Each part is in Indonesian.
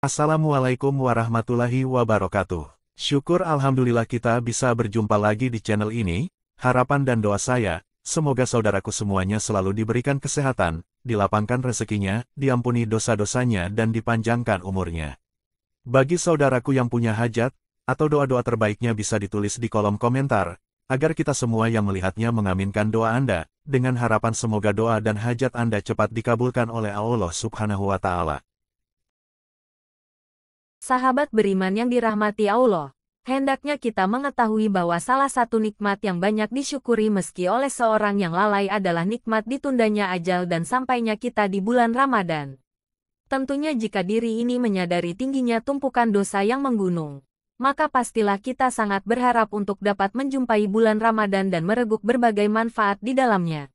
Assalamualaikum warahmatullahi wabarakatuh. Syukur alhamdulillah kita bisa berjumpa lagi di channel ini. Harapan dan doa saya, semoga saudaraku semuanya selalu diberikan kesehatan, dilapangkan rezekinya, diampuni dosa-dosanya dan dipanjangkan umurnya. Bagi saudaraku yang punya hajat, atau doa-doa terbaiknya bisa ditulis di kolom komentar, agar kita semua yang melihatnya mengaminkan doa Anda, dengan harapan semoga doa dan hajat Anda cepat dikabulkan oleh Allah Subhanahu wa Ta'ala. Sahabat beriman yang dirahmati Allah, hendaknya kita mengetahui bahwa salah satu nikmat yang banyak disyukuri meski oleh seorang yang lalai adalah nikmat ditundanya ajal dan sampainya kita di bulan Ramadan. Tentunya jika diri ini menyadari tingginya tumpukan dosa yang menggunung, maka pastilah kita sangat berharap untuk dapat menjumpai bulan Ramadan dan mereguk berbagai manfaat di dalamnya.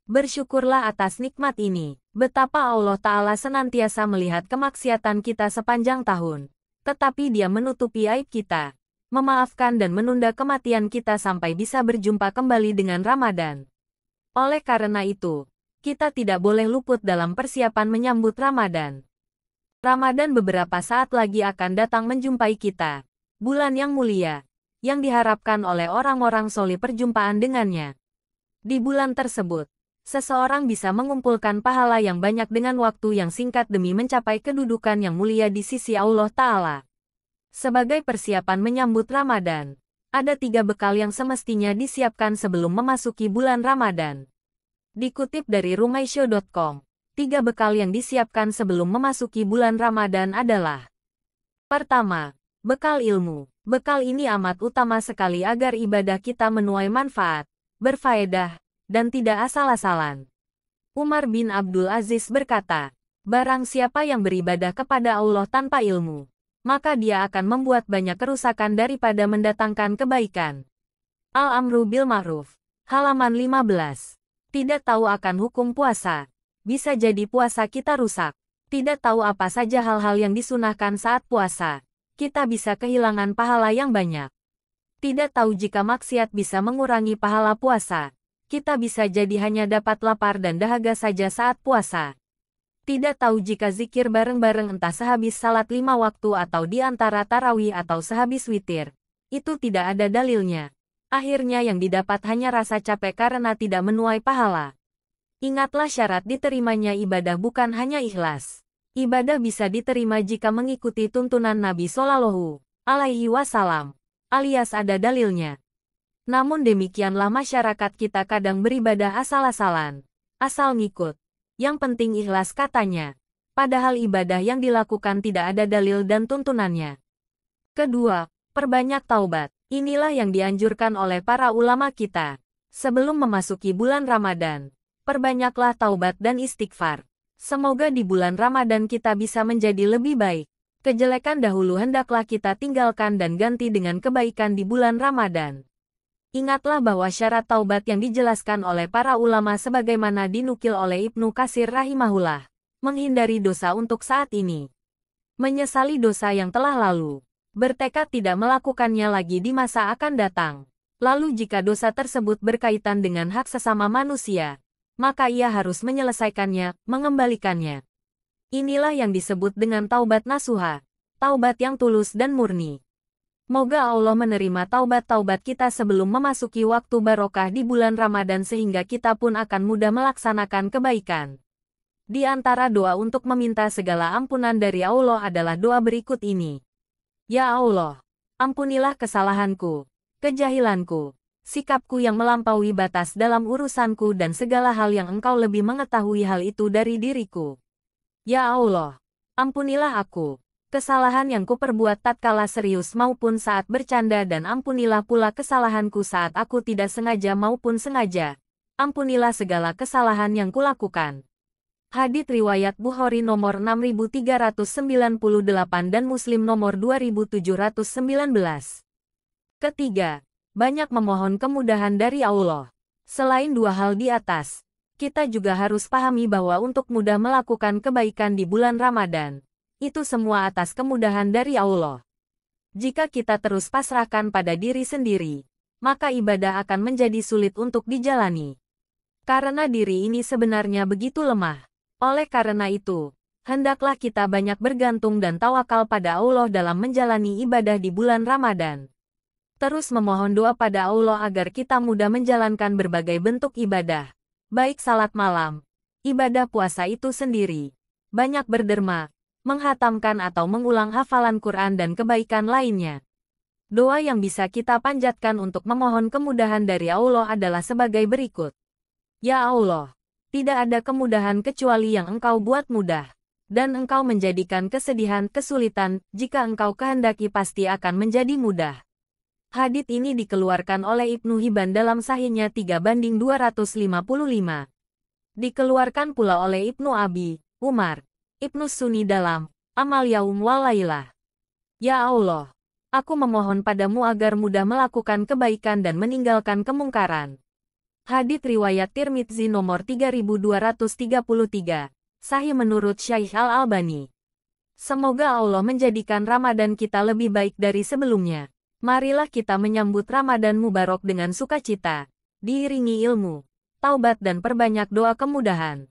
Bersyukurlah atas nikmat ini. Betapa Allah Ta'ala senantiasa melihat kemaksiatan kita sepanjang tahun. Tetapi Dia menutupi aib kita, memaafkan dan menunda kematian kita sampai bisa berjumpa kembali dengan Ramadan. Oleh karena itu, kita tidak boleh luput dalam persiapan menyambut Ramadan. Ramadan beberapa saat lagi akan datang menjumpai kita. Bulan yang mulia, yang diharapkan oleh orang-orang soleh perjumpaan dengannya. Di bulan tersebut, seseorang bisa mengumpulkan pahala yang banyak dengan waktu yang singkat demi mencapai kedudukan yang mulia di sisi Allah Ta'ala. Sebagai persiapan menyambut Ramadan, ada 3 bekal yang semestinya disiapkan sebelum memasuki bulan Ramadan. Dikutip dari rumaisyo.com, 3 bekal yang disiapkan sebelum memasuki bulan Ramadan adalah: pertama, bekal ilmu. Bekal ini amat utama sekali agar ibadah kita menuai manfaat, berfaedah, dan tidak asal-asalan. Umar bin Abdul Aziz berkata, barang siapa yang beribadah kepada Allah tanpa ilmu, maka dia akan membuat banyak kerusakan daripada mendatangkan kebaikan. Al-Amru bil Ma'ruf, halaman 15. Tidak tahu akan hukum puasa, bisa jadi puasa kita rusak. Tidak tahu apa saja hal-hal yang disunahkan saat puasa, kita bisa kehilangan pahala yang banyak. Tidak tahu jika maksiat bisa mengurangi pahala puasa, kita bisa jadi hanya dapat lapar dan dahaga saja saat puasa. Tidak tahu jika zikir bareng-bareng entah sehabis salat 5 waktu atau di antara tarawih atau sehabis witir, itu tidak ada dalilnya. Akhirnya yang didapat hanya rasa capek karena tidak menuai pahala. Ingatlah syarat diterimanya ibadah bukan hanya ikhlas. Ibadah bisa diterima jika mengikuti tuntunan Nabi Shallallahu Alaihi Wasallam, alias ada dalilnya. Namun demikianlah masyarakat kita kadang beribadah asal-asalan, asal ngikut. Yang penting ikhlas katanya. Padahal ibadah yang dilakukan tidak ada dalil dan tuntunannya. Kedua, perbanyak taubat. Inilah yang dianjurkan oleh para ulama kita. Sebelum memasuki bulan Ramadan, perbanyaklah taubat dan istighfar. Semoga di bulan Ramadan kita bisa menjadi lebih baik. Kejelekan dahulu hendaklah kita tinggalkan dan ganti dengan kebaikan di bulan Ramadan. Ingatlah bahwa syarat taubat yang dijelaskan oleh para ulama sebagaimana dinukil oleh Ibnu Katsir rahimahullah, menghindari dosa untuk saat ini, menyesali dosa yang telah lalu, bertekad tidak melakukannya lagi di masa akan datang. Lalu jika dosa tersebut berkaitan dengan hak sesama manusia, maka ia harus menyelesaikannya, mengembalikannya. Inilah yang disebut dengan taubat nasuha, taubat yang tulus dan murni. Moga Allah menerima taubat-taubat kita sebelum memasuki waktu barokah di bulan Ramadan sehingga kita pun akan mudah melaksanakan kebaikan. Di antara doa untuk meminta segala ampunan dari Allah adalah doa berikut ini. Ya Allah, ampunilah kesalahanku, kejahilanku, sikapku yang melampaui batas dalam urusanku dan segala hal yang Engkau lebih mengetahui hal itu dari diriku. Ya Allah, ampunilah aku, kesalahan yang kuperbuat tatkala serius maupun saat bercanda dan ampunilah pula kesalahanku saat aku tidak sengaja maupun sengaja. Ampunilah segala kesalahan yang kulakukan. Hadits riwayat Bukhari nomor 6398 dan Muslim nomor 2719. Ketiga, banyak memohon kemudahan dari Allah. Selain 2 hal di atas, kita juga harus pahami bahwa untuk mudah melakukan kebaikan di bulan Ramadan, itu semua atas kemudahan dari Allah. Jika kita terus pasrahkan pada diri sendiri, maka ibadah akan menjadi sulit untuk dijalani. Karena diri ini sebenarnya begitu lemah. Oleh karena itu, Hendaklah kita banyak bergantung dan tawakal pada Allah dalam menjalani ibadah di bulan Ramadan. Terus memohon doa pada Allah agar kita mudah menjalankan berbagai bentuk ibadah, baik salat malam, ibadah puasa itu sendiri, banyak berderma, menghatamkan atau mengulang hafalan Quran dan kebaikan lainnya. Doa yang bisa kita panjatkan untuk memohon kemudahan dari Allah adalah sebagai berikut. Ya Allah, tidak ada kemudahan kecuali yang Engkau buat mudah. Dan Engkau menjadikan kesedihan, kesulitan, jika Engkau kehendaki pasti akan menjadi mudah. Hadits ini dikeluarkan oleh Ibnu Hibban dalam Sahihnya 3/255. Dikeluarkan pula oleh Ibnu Abi, Umar, Ibnu Sunni dalam Amal Yaum wa Lailah. Ya Allah, aku memohon padamu agar mudah melakukan kebaikan dan meninggalkan kemungkaran. Hadits riwayat Tirmidzi nomor 3233. Sahih menurut Syaikh Al-Albani. Semoga Allah menjadikan Ramadan kita lebih baik dari sebelumnya. Marilah kita menyambut Ramadan Mubarak dengan sukacita, diiringi ilmu, taubat dan perbanyak doa kemudahan.